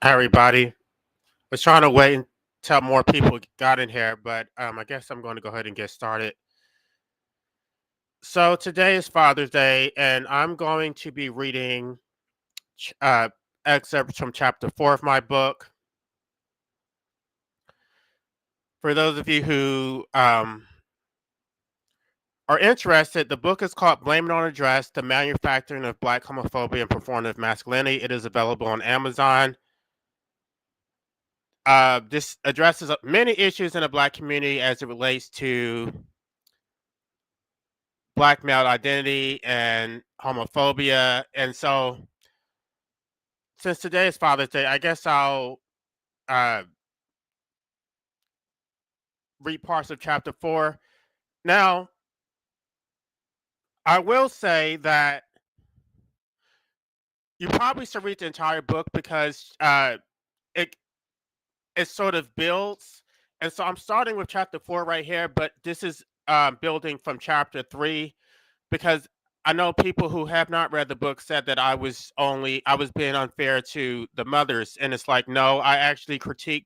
Hi, everybody. Was trying to wait until more people got in here, but I guess I'm going to go ahead and get started. So today is Father's Day, and I'm going to be reading ch- uh, excerpts from chapter 4 of my book. For those of you who are interested, the book is called Blame It on a Dress: The Manufacturing of Black Homophobia and Performative Masculinity. It is available on Amazon. This addresses many issues in the Black community as it relates to Black male identity and homophobia. And so, since today is Father's Day, I guess I'll uh, read parts of chapter 4. Now, I will say that you probably should read the entire book because it it sort of builds. And so I'm starting with chapter 4 right here, but this is building from chapter 3 because I know people who have not read the book said that I was being unfair to the mothers, and it's like no, I actually critiqued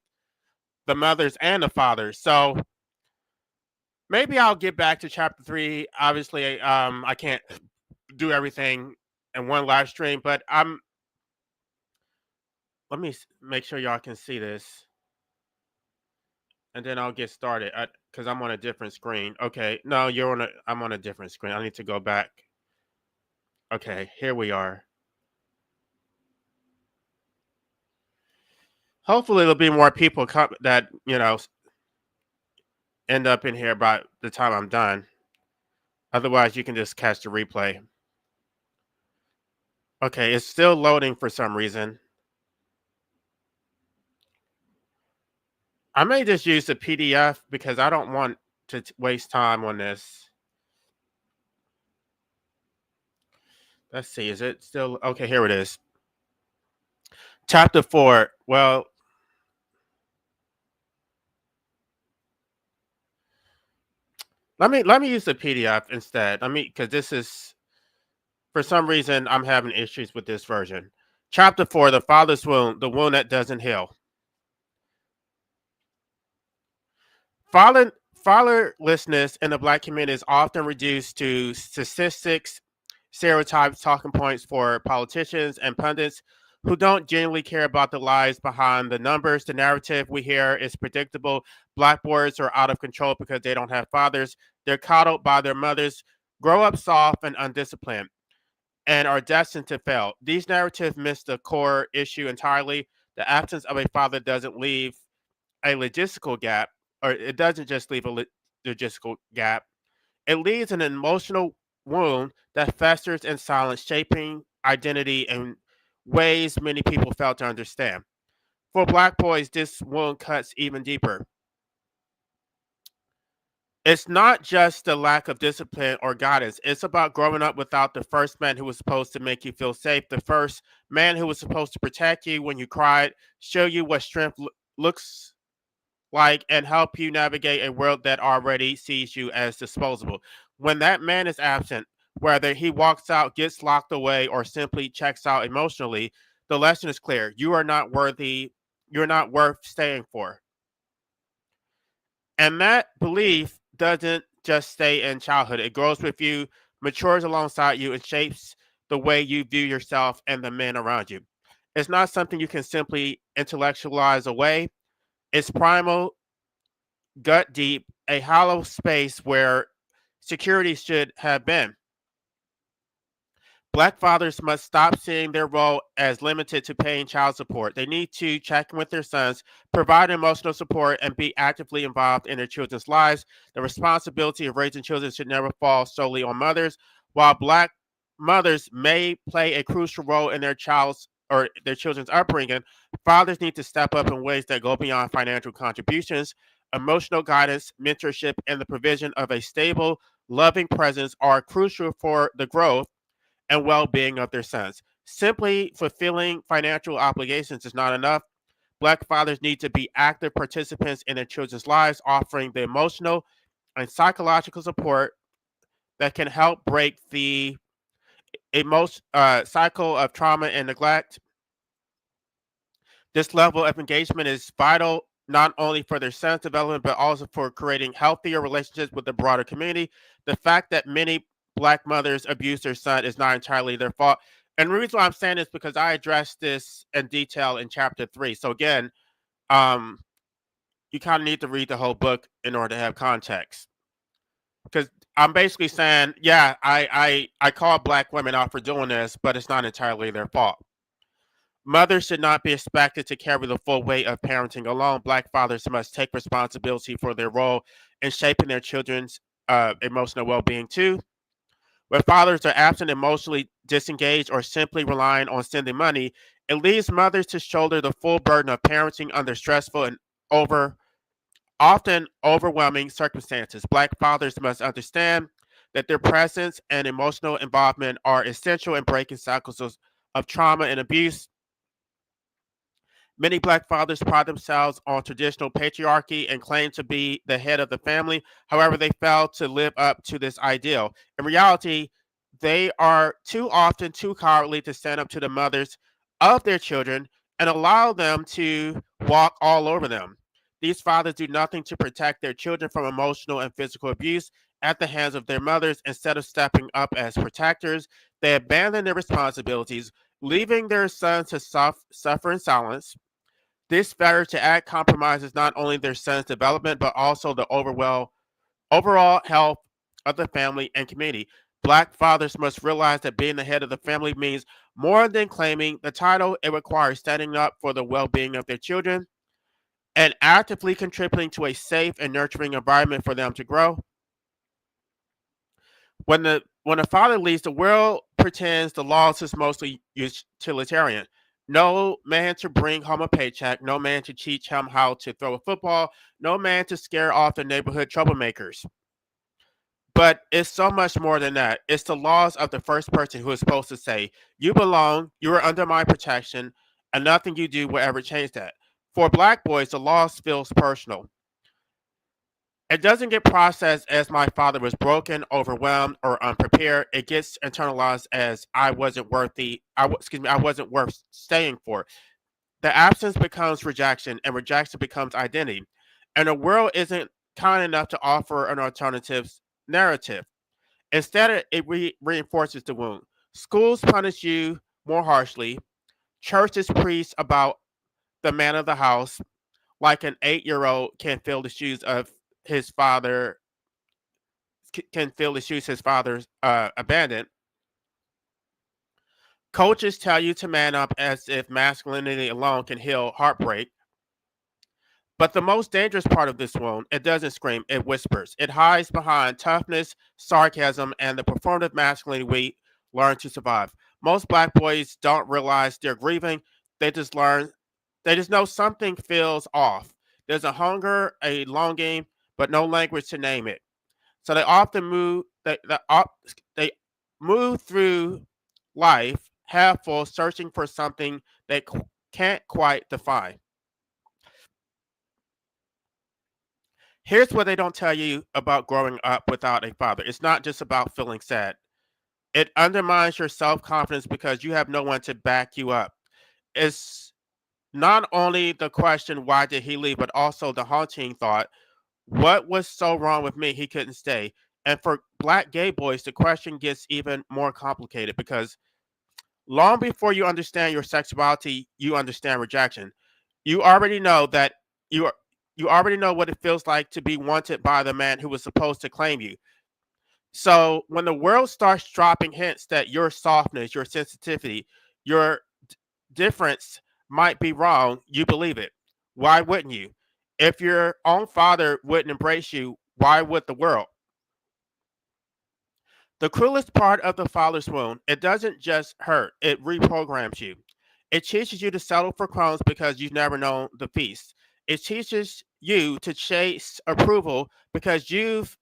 the mothers and the fathers. So maybe I'll get back to chapter 3. Obviously, I can't do everything in one live stream, but let me make sure y'all can see this, and then I'll get started because I'm on a different screen. Okay, no, I'm on a different screen. I need to go back. Okay, here we are. Hopefully, there'll be more people that end up in here by the time I'm done. Otherwise, you can just catch the replay. Okay, it's still loading for some reason. I may just use the PDF because I don't want to waste time on this. Let's see, is it still okay? Here it is. Chapter 4. Well, let me use the PDF instead. Because this is for some reason I'm having issues with this version. Chapter 4: The Father's Wound, the wound that doesn't heal. Fatherlessness in the Black community is often reduced to statistics, stereotypes, talking points for politicians and pundits who don't genuinely care about the lies behind the numbers. The narrative we hear is predictable. Black boys are out of control because they don't have fathers. They're coddled by their mothers, grow up soft and undisciplined, and are destined to fail. These narratives miss the core issue entirely. The absence of a father doesn't leave a logistical gap, or it doesn't just leave a logistical gap. It leaves an emotional wound that festers in silence, shaping identity in ways many people fail to understand. For Black boys, this wound cuts even deeper. It's not just the lack of discipline or guidance. It's about growing up without the first man who was supposed to make you feel safe, the first man who was supposed to protect you when you cried, show you what strength looks like, and help you navigate a world that already sees you as disposable. When that man is absent, whether he walks out, gets locked away, or simply checks out emotionally, the lesson is clear. You are not worthy, you're not worth staying for. And that belief doesn't just stay in childhood, it grows with you, matures alongside you, and shapes the way you view yourself and the men around you. It's not something you can simply intellectualize away. It's primal, gut deep, a hollow space where security should have been. Black fathers must stop seeing their role as limited to paying child support. They need to check in with their sons, provide emotional support, and be actively involved in their children's lives. The responsibility of raising children should never fall solely on mothers. While Black mothers may play a crucial role in their children's upbringing, fathers need to step up in ways that go beyond financial contributions. Emotional guidance, mentorship, and the provision of a stable, loving presence are crucial for the growth and well being of their sons. Simply fulfilling financial obligations is not enough. Black fathers need to be active participants in their children's lives, offering the emotional and psychological support that can help break the cycle of trauma and neglect. This level of engagement is vital not only for their son's development, but also for creating healthier relationships with the broader community. The fact that many Black mothers abuse their son is not entirely their fault. And the reason why I'm saying this is because I addressed this in detail in chapter 3. So again, um, you kind of need to read the whole book in order to have context. Because I'm basically saying, yeah, I call Black women out for doing this, but it's not entirely their fault. Mothers should not be expected to carry the full weight of parenting alone. Black fathers must take responsibility for their role in shaping their children's emotional well being too. When fathers are absent, emotionally disengaged, or simply relying on sending money, it leaves mothers to shoulder the full burden of parenting under stressful and over often overwhelming circumstances. Black fathers must understand that their presence and emotional involvement are essential in breaking cycles of trauma and abuse. Many Black fathers pride themselves on traditional patriarchy and claim to be the head of the family. However, they fail to live up to this ideal. In reality, they are too often too cowardly to stand up to the mothers of their children and allow them to walk all over them. These fathers do nothing to protect their children from emotional and physical abuse at the hands of their mothers. Instead of stepping up as protectors, they abandon their responsibilities, leaving their sons to suffer in silence. This failure to act compromises not only their son's development, but also the overall health of the family and community. Black fathers must realize that being the head of the family means more than claiming the title. It requires standing up for the well being of their children and actively contributing to a safe and nurturing environment for them to grow. When a father leaves, the world pretends the laws is mostly utilitarian. No man to bring home a paycheck, no man to teach him how to throw a football, no man to scare off the neighborhood troublemakers. But it's so much more than that. It's the laws of the first person who is supposed to say, "You belong, you are under my protection, and nothing you do will ever change that." For Black boys, the laws feels personal. It doesn't get processed as my father was broken, overwhelmed, or unprepared. It gets internalized as I wasn't worthy. I wasn't worth staying for. The absence becomes rejection, and rejection becomes identity. And the world isn't kind enough to offer an alternative narrative. Instead, reinforces the wound. Schools punish you more harshly. Churches preach about the man of the house, like an 8-year-old can feel the shoes of his father can feel the shoes his father's abandoned. Coaches tell you to man up as if masculinity alone can heal heartbreak. But the most dangerous part of this wound, it doesn't scream, it whispers. It hides behind toughness, sarcasm, and the performative masculinity we learn to survive. Most Black boys don't realize they're grieving. They just learn, they just know something feels off. There's a hunger, a longing, but no language to name it. So they often they move through life half full, searching for something they can't quite define. Here's what they don't tell you about growing up without a father. It's not just about feeling sad. It undermines your self confidence because you have no one to back you up. It's not only the question, why did he leave, but also the haunting thought, what was so wrong with me he couldn't stay? And for Black gay boys, the question gets even more complicated because long before you understand your sexuality, you understand rejection. You already know that you are you already know what it feels like to be wanted by the man who was supposed to claim you. So when the world starts dropping hints that your softness, your sensitivity, your difference might be wrong, you believe it. Why wouldn't you? If your own father wouldn't embrace you, why would the world? The cruelest part of the father's wound, it doesn't just hurt, it reprograms you. It teaches you to settle for crumbs because you've never known the feast. It teaches you to chase approval because you've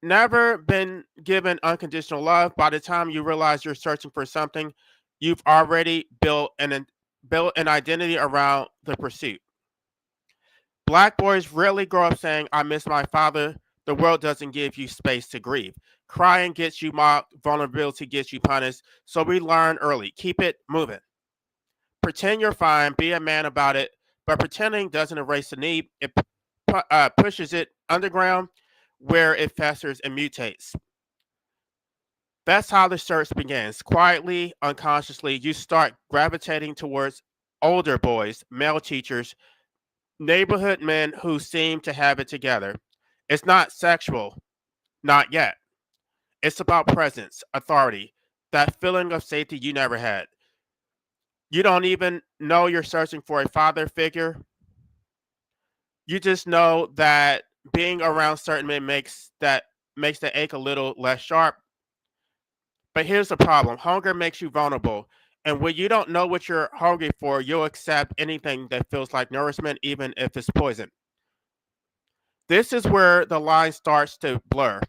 never been given unconditional love. By the time you realize you're searching for something, you've already built an identity around the pursuit. Black boys rarely grow up saying, I miss my father. The world doesn't give you space to grieve. Crying gets you mocked, vulnerability gets you punished. So we learn early. Keep it moving. Pretend you're fine, be a man about it, but pretending doesn't erase the need. It pushes it underground where it festers and mutates. That's how the search begins. Quietly, unconsciously, you start gravitating towards older boys, male teachers, neighborhood men who seem to have it together. It's not sexual, not yet. It's about presence, authority, that feeling of safety you never had. You don't even know you're searching for a father figure. You just know that being around certain men makes the ache a little less sharp. But here's the problem: hunger makes you vulnerable. And when you don't know what you're hungry for, you'll accept anything that feels like nourishment, even if it's poison. This is where the line starts to blur,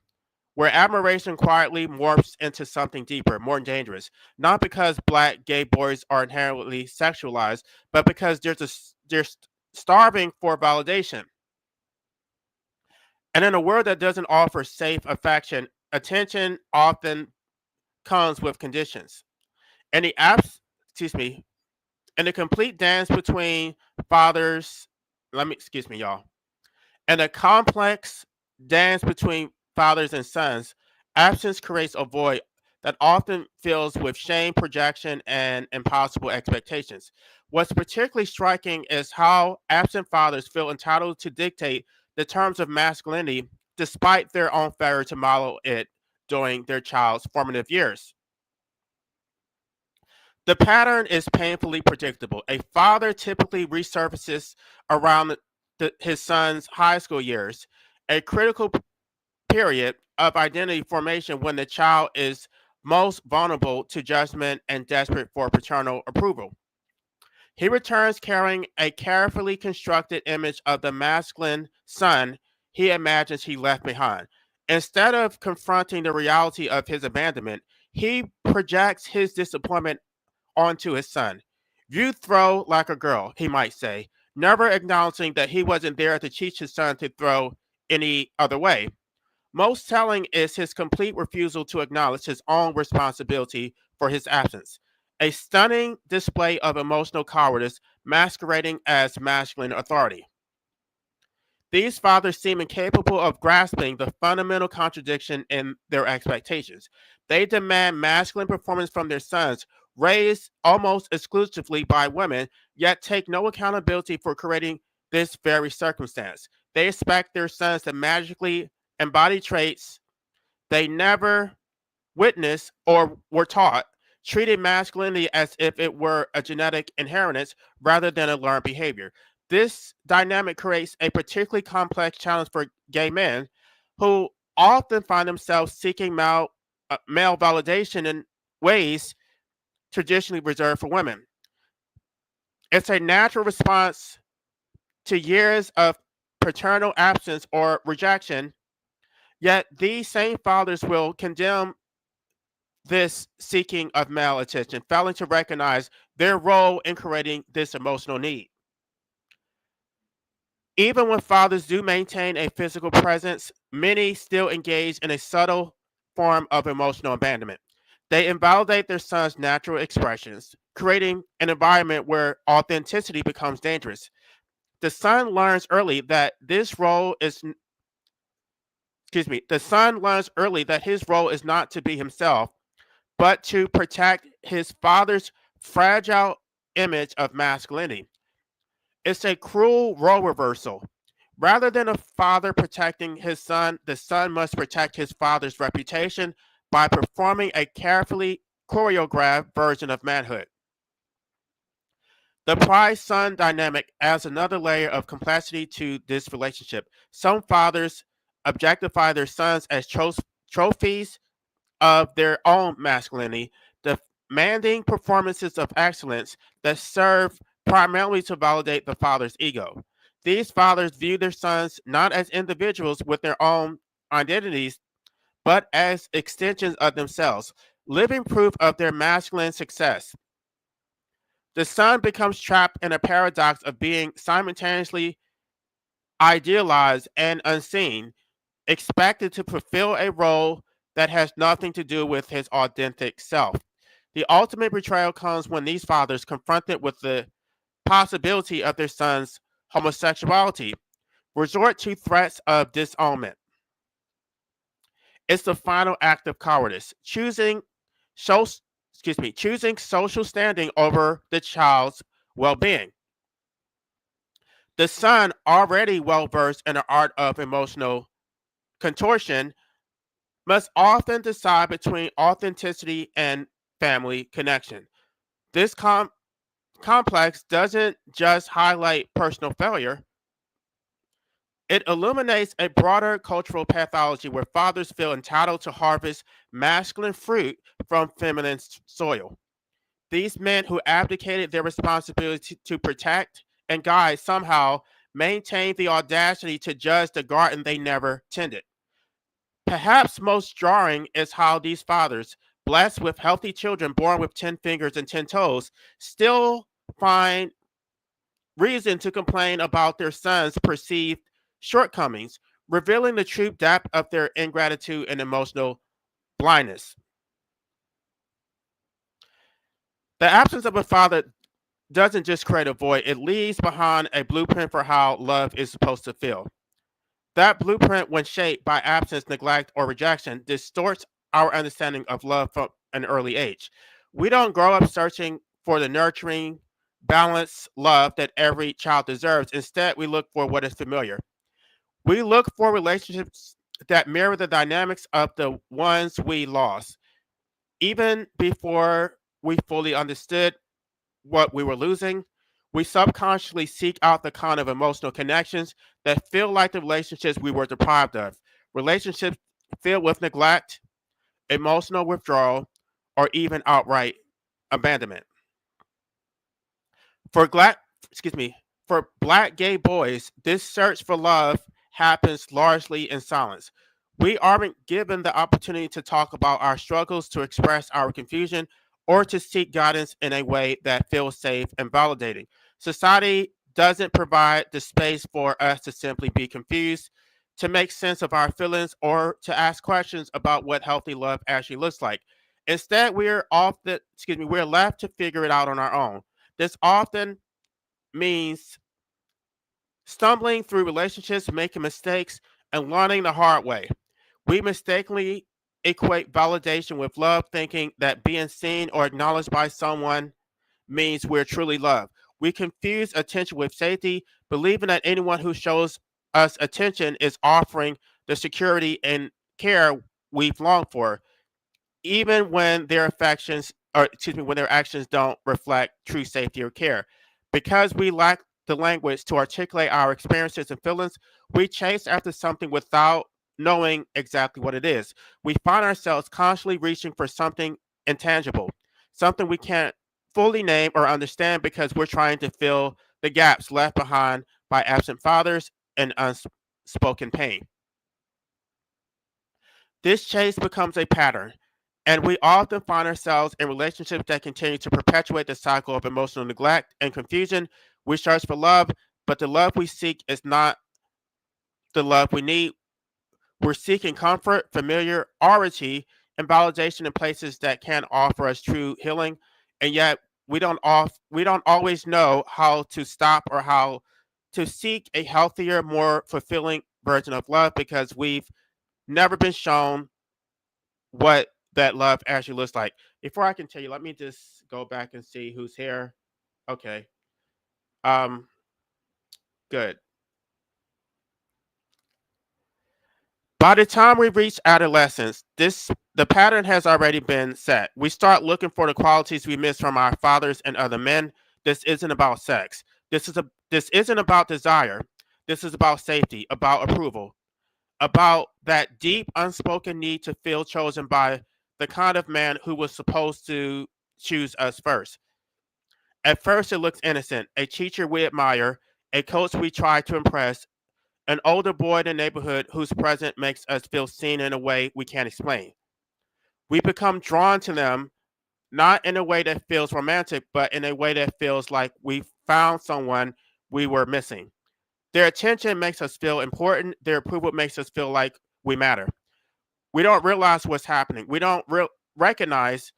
where admiration quietly morphs into something deeper, more dangerous. Not because black gay boys are inherently sexualized, but because they're starving for validation. And in a world that doesn't offer safe affection, attention often comes with conditions. And the apps, excuse me, and the complete dance between fathers, excuse me, y'all, and a complex dance between fathers and sons, absence creates a void that often fills with shame, projection, and impossible expectations. What's particularly striking is how absent fathers feel entitled to dictate the terms of masculinity despite their own failure to model it during their child's formative years. The pattern is painfully predictable. A father typically resurfaces around his son's high school years, a critical period of identity formation when the child is most vulnerable to judgment and desperate for paternal approval. He returns carrying a carefully constructed image of the masculine son he imagines he left behind. Instead of confronting the reality of his abandonment, he projects his disappointment onto his son. You throw like a girl, he might say, never acknowledging that he wasn't there to teach his son to throw any other way. Most telling is his complete refusal to acknowledge his own responsibility for his absence. A stunning display of emotional cowardice masquerading as masculine authority. These fathers seem incapable of grasping the fundamental contradiction in their expectations. They demand masculine performance from their sons, raised almost exclusively by women, yet take no accountability for creating this very circumstance. They expect their sons to magically embody traits they never witnessed or were taught, treating masculinity as if it were a genetic inheritance rather than a learned behavior. This dynamic creates a particularly complex challenge for gay men who often find themselves seeking male validation in ways traditionally reserved for women. It's a natural response to years of paternal absence or rejection, yet these same fathers will condemn this seeking of male attention, failing to recognize their role in creating this emotional need. Even when fathers do maintain a physical presence, many still engage in a subtle form of emotional abandonment. They invalidate their son's natural expressions, creating an environment where authenticity becomes dangerous. The son learns early that this role is the son learns early that his role is not to be himself, but to protect his father's fragile image of masculinity. It's a cruel role reversal. Rather than a father protecting his son, the son must protect his father's reputation by performing a carefully choreographed version of manhood. The prize son dynamic adds another layer of complexity to this relationship. Some fathers objectify their sons as trophies of their own masculinity, demanding performances of excellence that serve primarily to validate the father's ego. These fathers view their sons not as individuals with their own identities, but as extensions of themselves, living proof of their masculine success. The son becomes trapped in a paradox of being simultaneously idealized and unseen, expected to fulfill a role that has nothing to do with his authentic self. The ultimate betrayal comes when these fathers, confronted with the possibility of their son's homosexuality, resort to threats of disownment. It's the final act of cowardice, so, choosing social standing over the child's well-being. The son, already well versed in the art of emotional contortion, must often decide between authenticity and family connection. This complex doesn't just highlight personal failure, it illuminates a broader cultural pathology where fathers feel entitled to harvest masculine fruit from feminine soil. These men who abdicated their responsibility to protect and guide somehow maintain the audacity to judge the garden they never tended. Perhaps most jarring is how these fathers, blessed with healthy children born with 10 fingers and 10 toes, still find reason to complain about their sons' perceived shortcomings, revealing the true depth of their ingratitude and emotional blindness. The absence of a father doesn't just create a void, it leaves behind a blueprint for how love is supposed to feel. That blueprint, when shaped by absence, neglect, or rejection, distorts our understanding of love from an early age. We don't grow up searching for the nurturing, balanced love that every child deserves. Instead, we look for what is familiar. We look for relationships that mirror the dynamics of the ones we lost, even before we fully understood what we were losing. We subconsciously seek out the kind of emotional connections that feel like the relationships we were deprived of. Relationships filled with neglect, emotional withdrawal, or even outright abandonment. For black, excuse me, for black gay boys, this search for love happens largely in silence. We aren't given the opportunity to talk about our struggles, to express our confusion, or to seek guidance in a way that feels safe and validating. Society doesn't provide the space for us to simply be confused, to make sense of our feelings, or to ask questions about what healthy love actually looks like. Instead, we're left to figure it out on our own. This often means stumbling through relationships, making mistakes, and learning the hard way. We mistakenly equate validation with love, thinking that being seen or acknowledged by someone means we're truly loved. We confuse attention with safety, believing that anyone who shows us attention is offering the security and care we've longed for, even when when their actions don't reflect true safety or care. Because we lack the language to articulate our experiences and feelings, we chase after something without knowing exactly what it is. We find ourselves constantly reaching for something intangible, something we can't fully name or understand because we're trying to fill the gaps left behind by absent fathers and unspoken pain. This chase becomes a pattern, and we often find ourselves in relationships that continue to perpetuate the cycle of emotional neglect and confusion. We search for love, but the love we seek is not the love we need. We're seeking comfort, familiarity, and validation in places that can offer us true healing, and yet we don't always know how to stop or how to seek a healthier, more fulfilling version of love because we've never been shown what that love actually looks like. Before I can tell you, let me just go back and see who's here. Okay. Um, good. By the time we reach adolescence, this the pattern has already been set. We start looking for the qualities we miss from our fathers and other men. This isn't about sex. This isn't about desire. This is about safety, about approval, about that deep unspoken need to feel chosen by the kind of man who was supposed to choose us first. At first, it looks innocent, a teacher we admire, a coach we try to impress, an older boy in the neighborhood whose presence makes us feel seen in a way we can't explain. We become drawn to them not in a way that feels romantic, but in a way that feels like we found someone we were missing. Their attention makes us feel important, their approval makes us feel like we matter. We don't realize what's happening. We don't recognize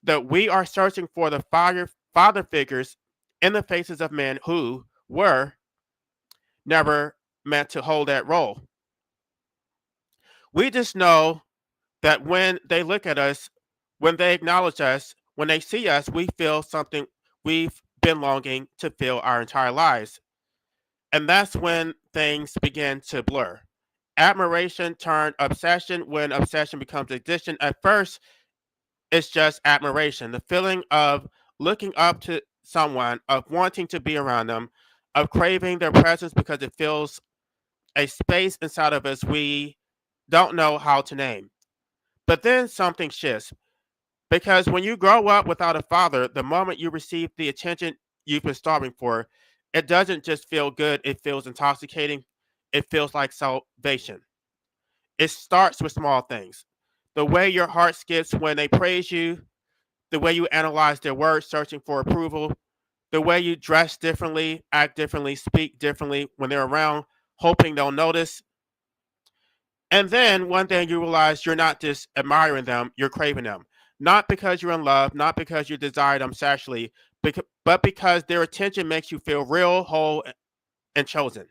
That we are searching for the father figures in the faces of men who were never meant to hold that role. We just know that when they look at us, when they acknowledge us, when they see us, we feel something we've been longing to feel our entire lives. And that's when things begin to blur. Admiration turned obsession when obsession becomes addiction. At first, it's just admiration, the feeling of looking up to someone, of wanting to be around them, of craving their presence because it fills a space inside of us we don't know how to name. But then something shifts because when you grow up without a father, the moment you receive the attention you've been starving for, it doesn't just feel good, it feels intoxicating. It feels like salvation. It starts with small things. The way your heart skips when they praise you, the way you analyze their words, searching for approval, the way you dress differently, act differently, speak differently when they're around, hoping they'll notice. And then one day you realize you're not just admiring them, you're craving them. Not because you're in love, not because you desire them sexually, but because their attention makes you feel real, whole, and chosen.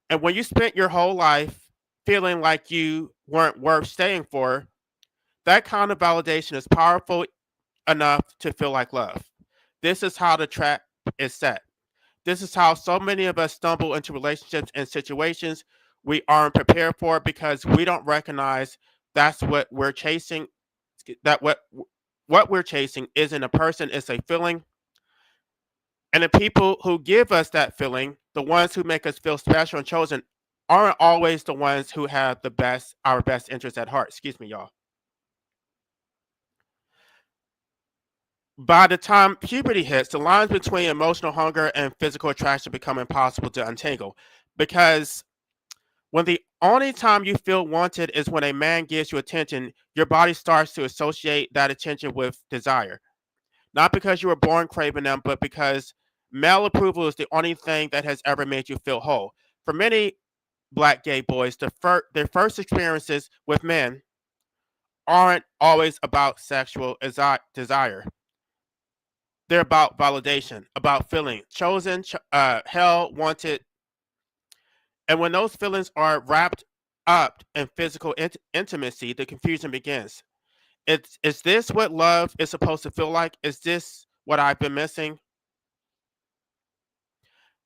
And when you spent your whole life feeling like you weren't worth staying for, that kind of validation is powerful enough to feel like love. This is how the trap is set. This is how so many of us stumble into relationships and situations we aren't prepared for because we don't recognize that's what we're chasing. That what we're chasing isn't a person, it's a feeling. And the people who give us that feeling, the ones who make us feel special and chosen, aren't always the ones who have our best interests at heart. Excuse me, y'all. By the time puberty hits, the lines between emotional hunger and physical attraction become impossible to untangle because when the only time you feel wanted is when a man gives you attention, your body starts to associate that attention with desire. Not because you were born craving them, but because male approval is the only thing that has ever made you feel whole. For many black gay boys, their first experiences with men aren't always about sexual desire. They're about validation, about feeling chosen, held, wanted. And when those feelings are wrapped up in physical intimacy, the confusion begins. Is this what love is supposed to feel like? Is this what I've been missing?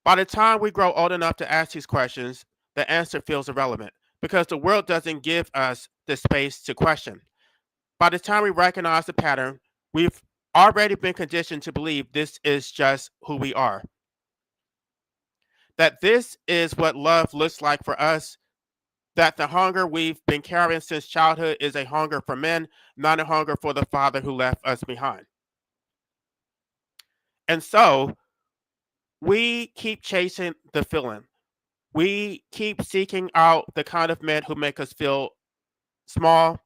By the time we grow old enough to ask these questions, the answer feels irrelevant because the world doesn't give us the space to question. By the time we recognize the pattern, we've already been conditioned to believe this is just who we are. That this is what love looks like for us, that the hunger we've been carrying since childhood is a hunger for men, not a hunger for the father who left us behind. And so we keep chasing the feeling. We keep seeking out the kind of men who make us feel small,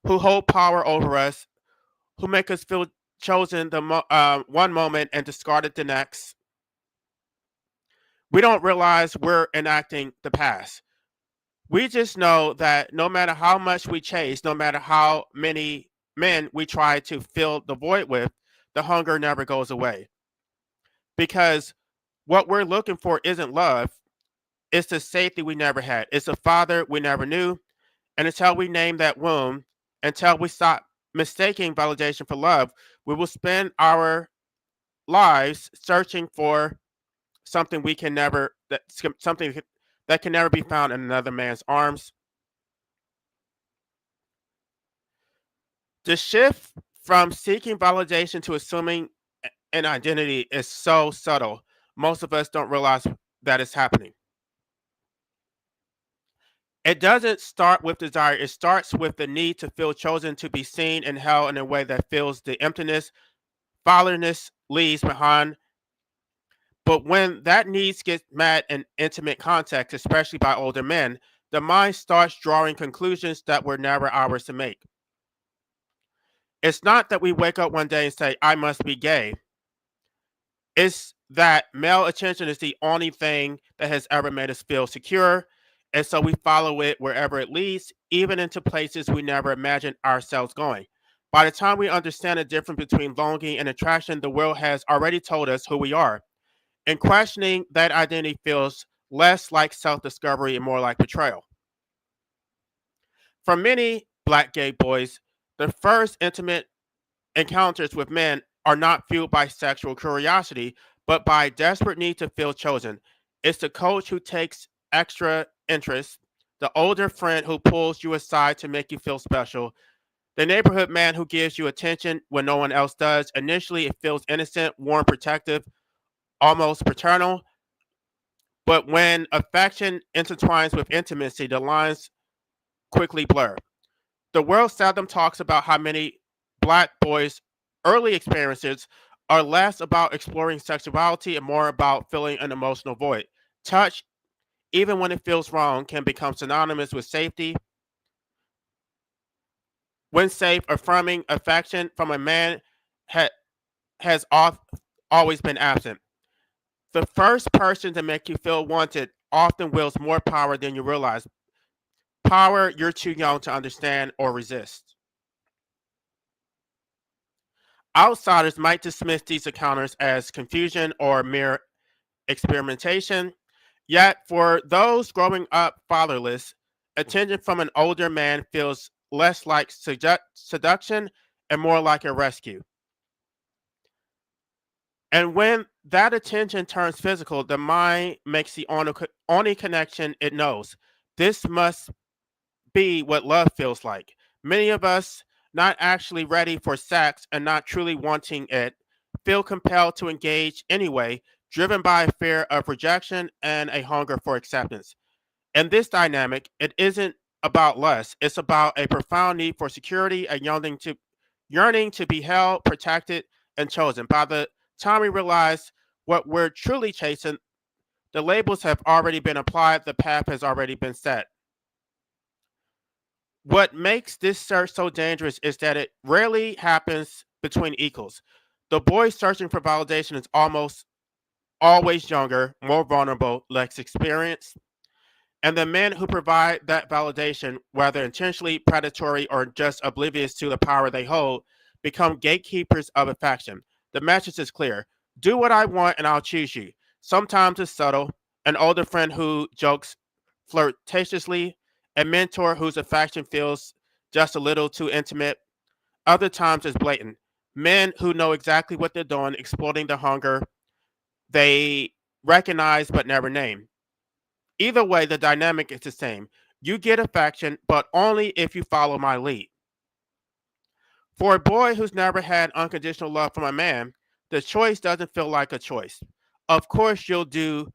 who hold power over us, who make us feel chosen one moment and discarded the next. We don't realize we're enacting the past. We just know that no matter how much we chase, no matter how many men we try to fill the void with, the hunger never goes away. Because what we're looking for isn't love, it's the safety we never had. It's a father we never knew. And until we name that wound, until we stop mistaking validation for love, we will spend our lives searching for something we can never that something that can never be found in another man's arms. The shift from seeking validation to assuming an identity is so subtle. Most of us don't realize that it's happening. It doesn't start with desire. It starts with the need to feel chosen, to be seen and held in a way that fills the emptiness fatherlessness leaves behind. But when that needs get met in intimate context, especially by older men, the mind starts drawing conclusions that were never ours to make. It's not that we wake up one day and say, I must be gay. It's that male attention is the only thing that has ever made us feel secure. and so we follow it wherever it leads, even into places we never imagined ourselves going. By the time we understand the difference between longing and attraction, the world has already told us who we are. And questioning that identity feels less like self discovery and more like betrayal. For many black gay boys, the first intimate encounters with men are not fueled by sexual curiosity, but by desperate need to feel chosen. It's the coach who takes extra interest, the older friend who pulls you aside to make you feel special, the neighborhood man who gives you attention when no one else does. Initially, it feels innocent, warm, protective, almost paternal, but when affection intertwines with intimacy, the lines quickly blur. The world seldom talks about how many black boys' early experiences are less about exploring sexuality and more about filling an emotional void. Touch, even when it feels wrong, can become synonymous with safety. When safe, affirming affection from a man ha- has always been absent. The first person to make you feel wanted often wields more power than you realize. Power you're too young to understand or resist. Outsiders might dismiss these encounters as confusion or mere experimentation, yet for those growing up fatherless, attention from an older man feels less like seduction and more like a rescue. And when that attention turns physical, the mind makes the only connection it knows. This must be what love feels like. Many of us, not actually ready for sex and not truly wanting it, feel compelled to engage anyway, driven by a fear of rejection and a hunger for acceptance. In this dynamic, it isn't about lust, it's about a profound need for security, a yearning to be held, protected, and chosen. By the time we realize what we're truly chasing, the labels have already been applied, the path has already been set. What makes this search so dangerous is that it rarely happens between equals. The boy searching for validation is almost always younger, more vulnerable, less experienced, and the men who provide that validation, whether intentionally predatory or just oblivious to the power they hold, become gatekeepers of affection. The message is clear: do what I want and I'll choose you. Sometimes it's subtle, an older friend who jokes flirtatiously, a mentor whose affection feels just a little too intimate. Other times it's blatant. Men who know exactly what they're doing, exploiting the hunger they recognize but never name. Either way, the dynamic is the same. You get affection, but only if you follow my lead. For a boy who's never had unconditional love from a man, the choice doesn't feel like a choice. Of course, you'll do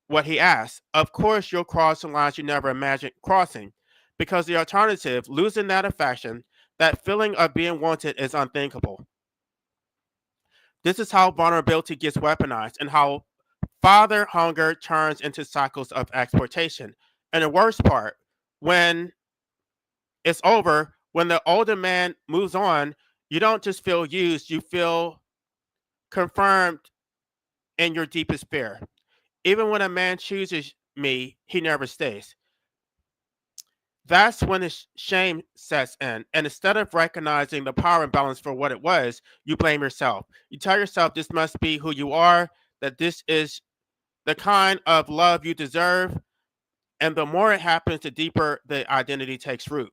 what he asks. Of course, you'll cross the lines you never imagined crossing. Because the alternative, losing that affection, that feeling of being wanted, is unthinkable. This is how vulnerability gets weaponized and how father hunger turns into cycles of exploitation. And the worst part, when it's over, when the older man moves on, you don't just feel used, you feel confirmed in your deepest fear. Even when a man chooses me, he never stays. That's when the shame sets in. And instead of recognizing the power imbalance for what it was, you blame yourself. You tell yourself this must be who you are, that this is the kind of love you deserve. And the more it happens, the deeper the identity takes root.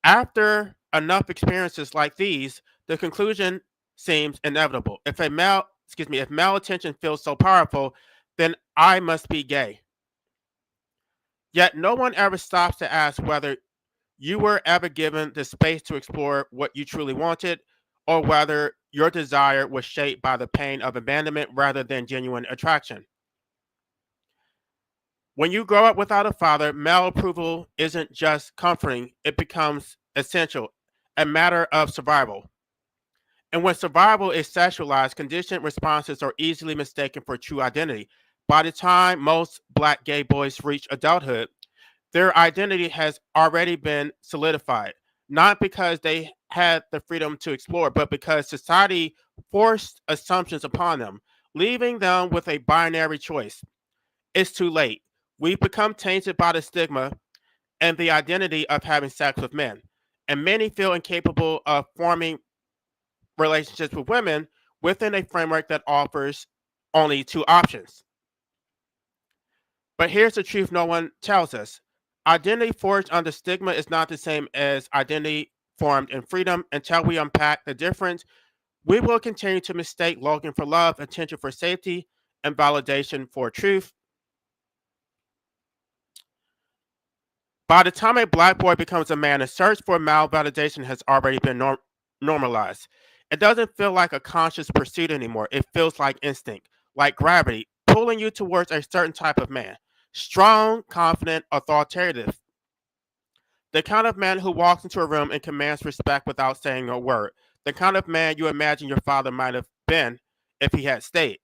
After enough experiences like these, the conclusion seems inevitable. If male attention feels so powerful, then I must be gay. Yet no one ever stops to ask whether you were ever given the space to explore what you truly wanted, or whether your desire was shaped by the pain of abandonment rather than genuine attraction. When you grow up without a father, male approval isn't just comforting, it becomes essential, a matter of survival. And when survival is sexualized, conditioned responses are easily mistaken for true identity. By the time most black gay boys reach adulthood, their identity has already been solidified, not because they had the freedom to explore, but because society forced assumptions upon them, leaving them with a binary choice. It's too late. We've become tainted by the stigma and the identity of having sex with men, and many feel incapable of forming relationships with women within a framework that offers only two options. But here's the truth no one tells us: identity forged under stigma is not the same as identity formed in freedom. Until we unpack the difference, we will continue to mistake longing for love, attention for safety, and validation for truth. By the time a black boy becomes a man, a search for male validation has already been normalized. It doesn't feel like a conscious pursuit anymore. It feels like instinct, like gravity, pulling you towards a certain type of man: strong, confident, authoritative. The kind of man who walks into a room and commands respect without saying a word. The kind of man you imagine your father might have been if he had stayed.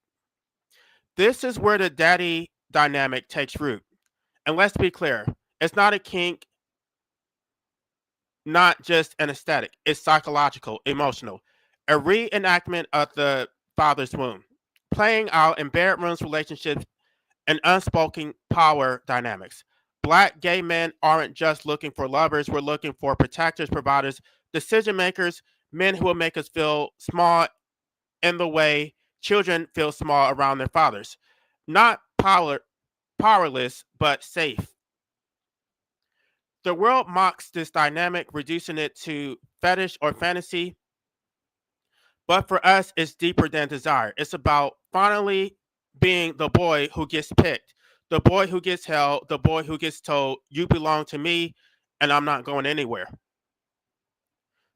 This is where the daddy dynamic takes root. And let's be clear, it's not a kink, not just an aesthetic. It's psychological, emotional. A reenactment of the father's womb, playing out in bedrooms, relationships, and unspoken power dynamics. Black gay men aren't just looking for lovers, we're looking for protectors, providers, decision makers, men who will make us feel small in the way children feel small around their fathers. Not powerless, but safe. The world mocks this dynamic, reducing it to fetish or fantasy, but for us, it's deeper than desire. It's about finally being the boy who gets picked, the boy who gets held, the boy who gets told, "You belong to me and I'm not going anywhere."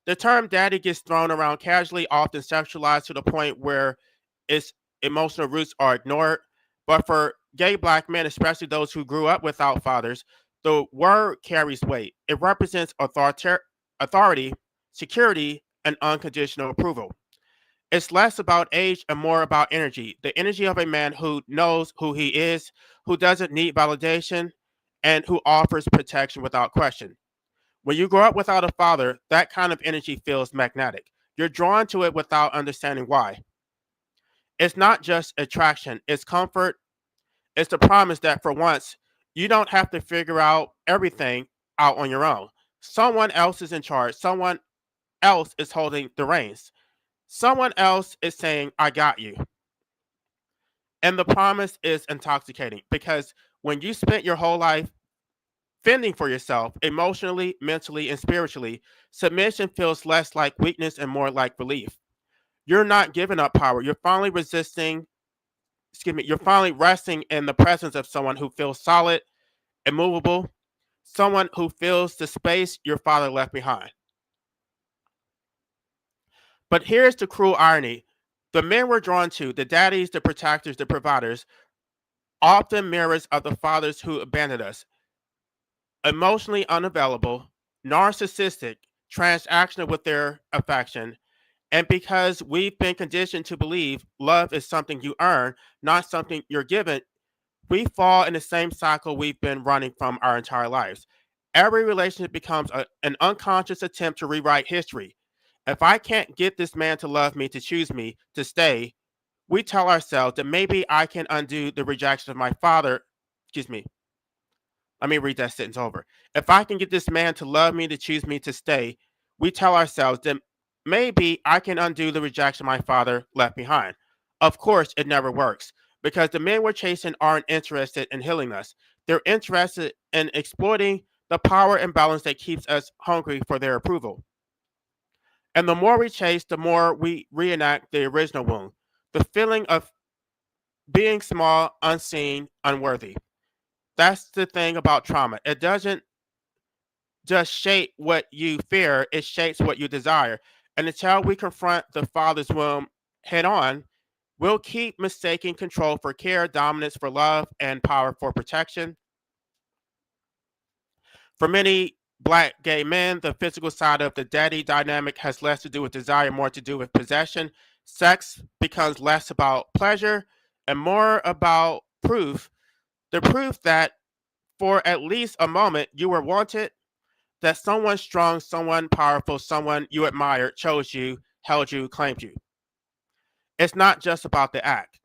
The term daddy gets thrown around casually, often sexualized to the point where its emotional roots are ignored. But for gay black men, especially those who grew up without fathers, the word carries weight. It represents authority, security, and unconditional approval. It's less about age and more about energy. The energy of a man who knows who he is, who doesn't need validation, and who offers protection without question. When you grow up without a father, that kind of energy feels magnetic. You're drawn to it without understanding why. It's not just attraction, it's comfort. It's the promise that for once, you don't have to figure out everything out on your own. Someone else is in charge, someone else is holding the reins, someone else is saying, "I got you." And the promise is intoxicating because when you spent your whole life fending for yourself emotionally, mentally, and spiritually, submission feels less like weakness and more like relief. You're not giving up power. You're finally resting in the presence of someone who feels solid, immovable, someone who fills the space your father left behind. But here's the cruel irony: the men we're drawn to, the daddies, the protectors, the providers, often mirrors of the fathers who abandoned us: emotionally unavailable, narcissistic, transactional with their affection. And because we've been conditioned to believe love is something you earn, not something you're given, we fall in the same cycle we've been running from our entire lives. Every relationship becomes an unconscious attempt to rewrite history. If I can't get this man to love me, to choose me, to stay, we tell ourselves that maybe I can undo the rejection of my father. Excuse me. Let me read that sentence over. If I can get this man to love me, to choose me, to stay, we tell ourselves that maybe I can undo the rejection my father left behind. Of course, it never works because the men we're chasing aren't interested in healing us. They're interested in exploiting the power imbalance that keeps us hungry for their approval. And the more we chase, the more we reenact the original wound: the feeling of being small, unseen, unworthy. That's the thing about trauma. It doesn't just shape what you fear, it shapes what you desire. And until we confront the father's womb head on, we'll keep mistaking control for care, dominance for love, and power for protection. For many black gay men, the physical side of the daddy dynamic has less to do with desire, more to do with possession. Sex becomes less about pleasure and more about proof: the proof that for at least a moment you were wanted, that someone strong, someone powerful, someone you admired chose you, held you, claimed you. It's not just about the act,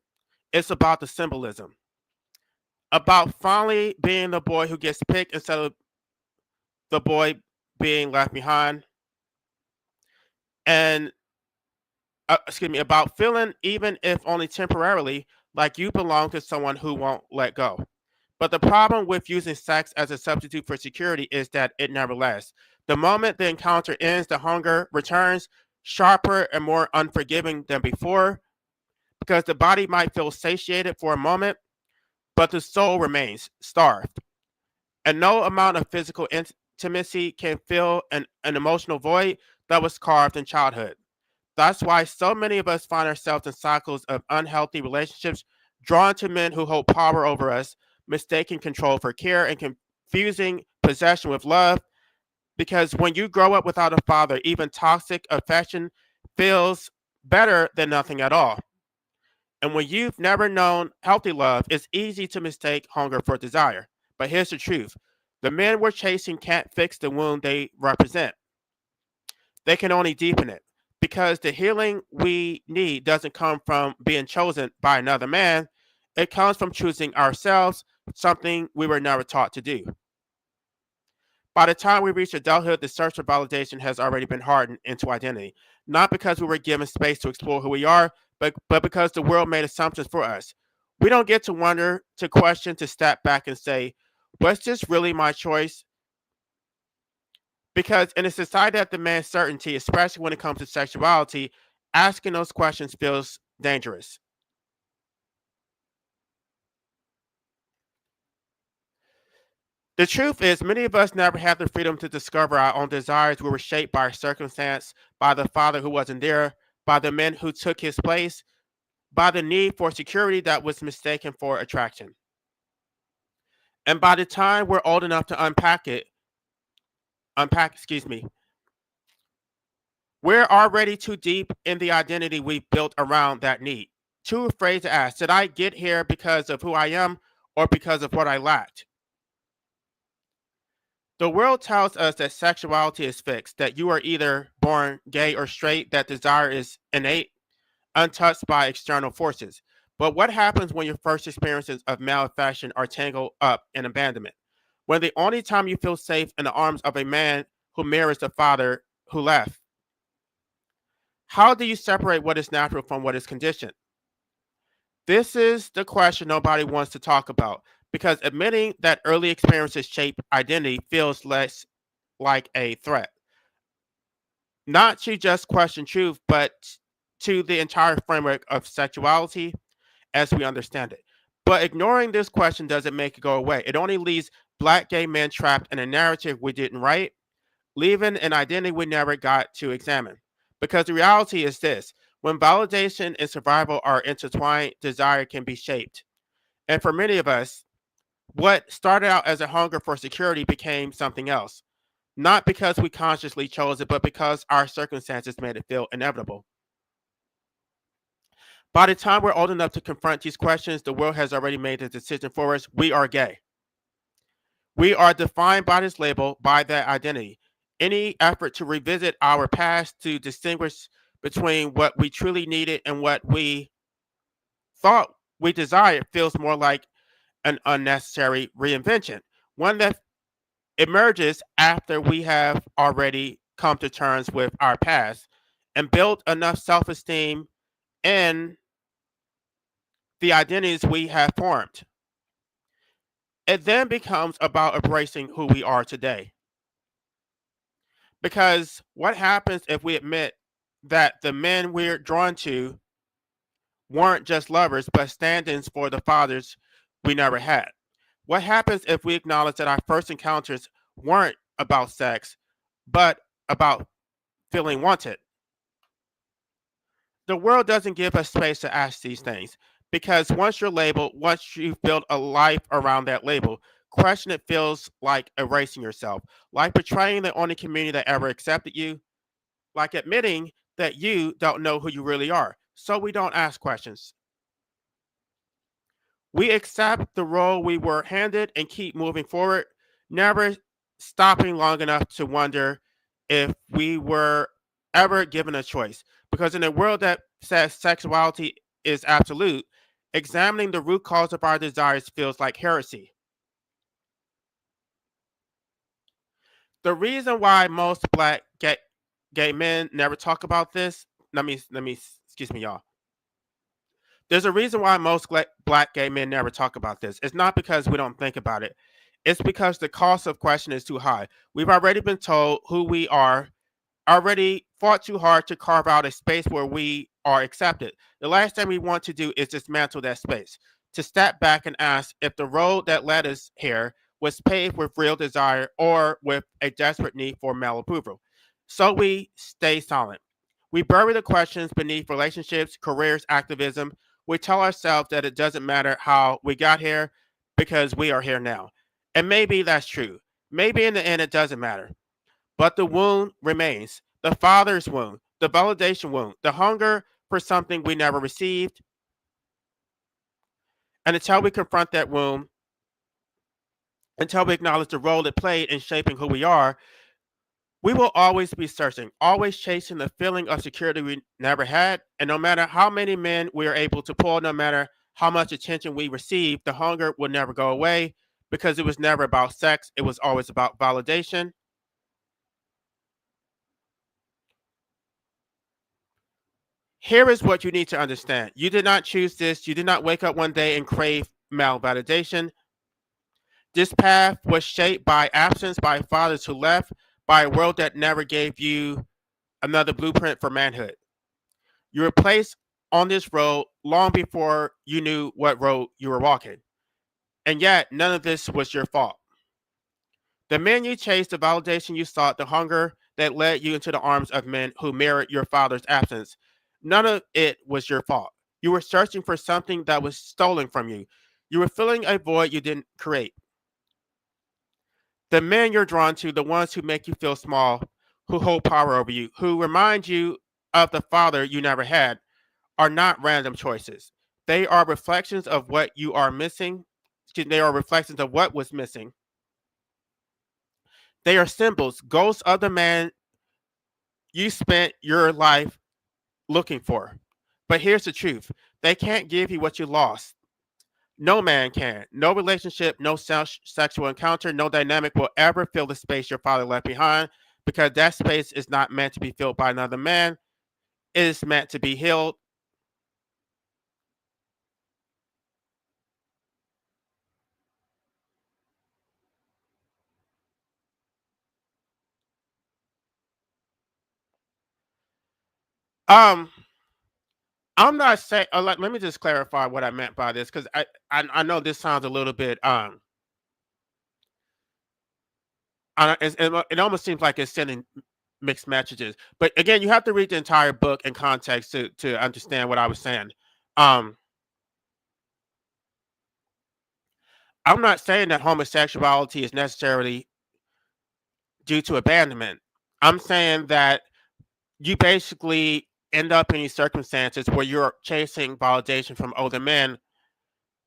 it's about the symbolism. about finally being the boy who gets picked instead of the boy being left behind, and about feeling, even if only temporarily, like you belong to someone who won't let go. But the problem with using sex as a substitute for security is that it never lasts. The moment the encounter ends, the hunger returns, sharper and more unforgiving than before, because the body might feel satiated for a moment, but the soul remains starved. And no amount of physical intimacy can fill an emotional void that was carved in childhood. That's why so many of us find ourselves in cycles of unhealthy relationships, drawn to men who hold power over us, mistaking control for care, and confusing possession with love. Because when you grow up without a father, even toxic affection feels better than nothing at all. And when you've never known healthy love, it's easy to mistake hunger for desire. But here's the truth: the men we're chasing can't fix the wound they represent, they can only deepen it. Because the healing we need doesn't come from being chosen by another man, it comes from choosing ourselves, something we were never taught to do. By the time we reach adulthood, the search for validation has already been hardened into identity. Not because we were given space to explore who we are, but because the world made assumptions for us. We don't get to wonder, to question, to step back and say, was this really my choice? Because in a society that demands certainty, especially when it comes to sexuality, asking those questions feels dangerous. The truth is, many of us never had the freedom to discover our own desires. We were shaped by our circumstance, by the father who wasn't there, by the men who took his place, by the need for security that was mistaken for attraction. And by the time we're old enough to excuse me, we're already too deep in the identity we've built around that need. Too afraid to ask, did I get here because of who I am or because of what I lacked? The world tells us that sexuality is fixed, that you are either born gay or straight, that desire is innate, untouched by external forces. But what happens when your first experiences of male affection are tangled up in abandonment? When the only time you feel safe in the arms of a man who mirrors the father who left? How do you separate what is natural from what is conditioned? This is the question nobody wants to talk about, because admitting that early experiences shape identity feels less like a threat. Not to just question truth, but to the entire framework of sexuality as we understand it. But ignoring this question doesn't make it go away. It only leaves black gay men trapped in a narrative we didn't write, leaving an identity we never got to examine. Because the reality is this: when validation and survival are intertwined, desire can be shaped. And for many of us, what started out as a hunger for security became something else. Not because we consciously chose it, but because our circumstances made it feel inevitable. By the time we're old enough to confront these questions, the world has already made the decision for us. We are gay. We are defined by this label, by that identity. Any effort to revisit our past, to distinguish between what we truly needed and what we thought we desired, feels more like an unnecessary reinvention, one that emerges after we have already come to terms with our past and built enough self esteem in the identities we have formed. It then becomes about embracing who we are today. Because what happens if we admit that the men we're drawn to weren't just lovers, but stand ins for the fathers we never had? What happens if we acknowledge that our first encounters weren't about sex, but about feeling wanted? The world doesn't give us space to ask these things, because once you're labeled, once you've built a life around that label, question it feels like erasing yourself, like betraying the only community that ever accepted you, like admitting that you don't know who you really are. So we don't ask questions. We accept the role we were handed and keep moving forward, never stopping long enough to wonder if we were ever given a choice. Because in a world that says sexuality is absolute, Examining the root cause of our desires feels like heresy. The reason why most black gay men never talk about this, excuse me, y'all. There's a reason why most black gay men never talk about this. It's not because we don't think about it. It's because the cost of question is too high. We've already been told who we are, already fought too hard to carve out a space where we are accepted. The last thing we want to do is dismantle that space, to step back and ask if the road that led us here was paved with real desire or with a desperate need for male approval. So we stay silent. We bury the questions beneath relationships, careers, activism. We tell ourselves that it doesn't matter how we got here because we are here now. And maybe that's true. Maybe in the end it doesn't matter. But the wound remains, the father's wound, the validation wound, the hunger for something we never received. And until we confront that wound, until we acknowledge the role it played in shaping who we are, we will always be searching, always chasing the feeling of security we never had. And no matter how many men we are able to pull, no matter how much attention we receive, the hunger will never go away because it was never about sex. It was always about validation. Here is what you need to understand. You did not choose this. You did not wake up one day and crave male validation. This path was shaped by absence, by fathers who left, by a world that never gave you another blueprint for manhood. You were placed on this road long before you knew what road you were walking. And yet, none of this was your fault. The men you chased, the validation you sought, the hunger that led you into the arms of men who mirrored your father's absence, none of it was your fault. You were searching for something that was stolen from you. You were filling a void you didn't create. The men you're drawn to, the ones who make you feel small, who hold power over you, who remind you of the father you never had, are not random choices. They are reflections of what you are missing. They are reflections of what was missing. They are symbols, ghosts of the man you spent your life looking for. But here's the truth: they can't give you what you lost. No man can. No relationship, no sexual encounter, no dynamic will ever fill the space your father left behind, because that space is not meant to be filled by another man. It is meant to be healed. Um, I'm not saying. Let me just clarify what I meant by this, because I know this sounds a little bit it almost seems like it's sending mixed messages. But again, you have to read the entire book in context to understand what I was saying. Um, I'm not saying that homosexuality is necessarily due to abandonment. I'm saying that you basically end up in these circumstances where you're chasing validation from older men,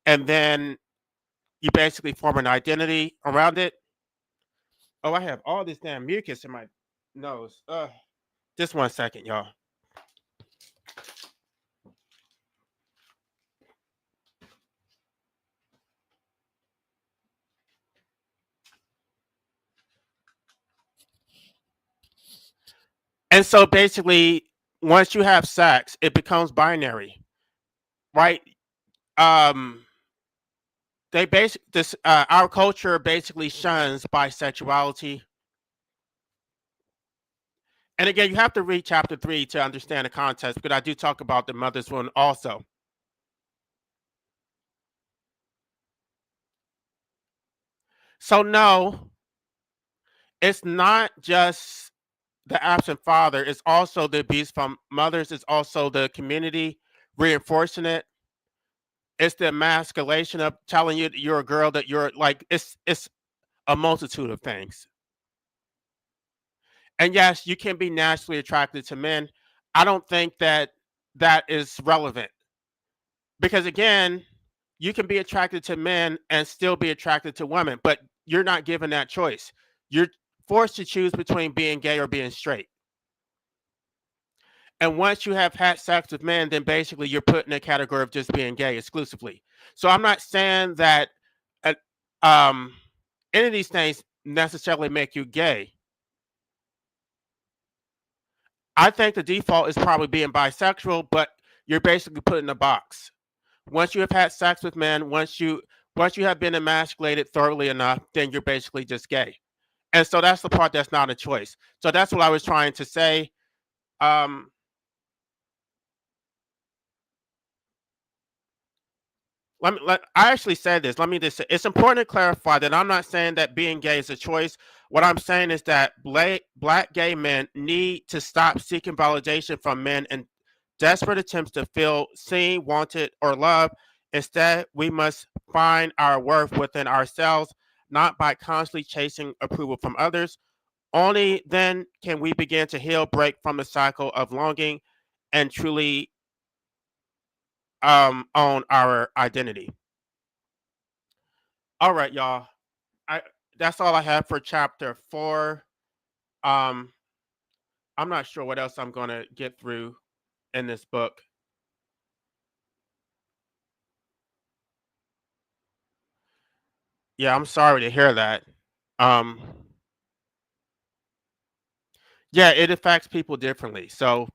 and then you basically form an identity around it. Oh, I have all this damn mucus in my nose. Just 1 second, y'all. And so basically, once you have sex, it becomes binary, right? Um, our culture basically shuns bisexuality. And again, you have to read chapter 3 to understand the context, because I do talk about the mother's wound also. So no, it's not just the absent father, it's also the abuse from mothers, it's also the community reinforcing it. It's the emasculation of telling you that you're a girl, that you're like, it's a multitude of things. And yes, you can be naturally attracted to men. I don't think that that is relevant, because again, you can be attracted to men and still be attracted to women, but you're not given that choice. You're forced to choose between being gay or being straight. And once you have had sex with men, then basically you're put in a category of just being gay exclusively. So I'm not saying that uh, um, any of these things necessarily make you gay. I think the default is probably being bisexual, but you're basically put in a box. Once you have had sex with men, once you have been emasculated thoroughly enough, then you're basically just gay. And so that's the part that's not a choice. So that's what I was trying to say. Um, I actually said this. Let me just say it's important to clarify that I'm not saying that being gay is a choice. What I'm saying is that black gay men need to stop seeking validation from men in desperate attempts to feel seen, wanted, or loved. Instead, we must find our worth within ourselves, not by constantly chasing approval from others. Only then can we begin to heal, break from the cycle of longing, and truly own our identity. All right, y'all. I That's all I have for chapter 4. Um, I'm not sure what else I'm gonna get through in this book. Yeah, I'm sorry to hear that. Um, yeah, it affects people differently. So,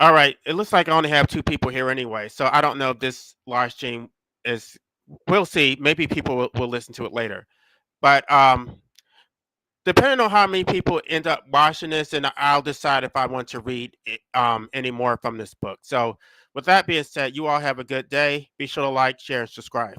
all right, it looks like I only have 2 people here anyway. So I don't know if this live stream is. We'll see. Maybe people will listen to it later. But depending on how many people end up watching this, and I'll decide if I want to read any more from this book. So, with that being said, you all have a good day. Be sure to like, share, and subscribe.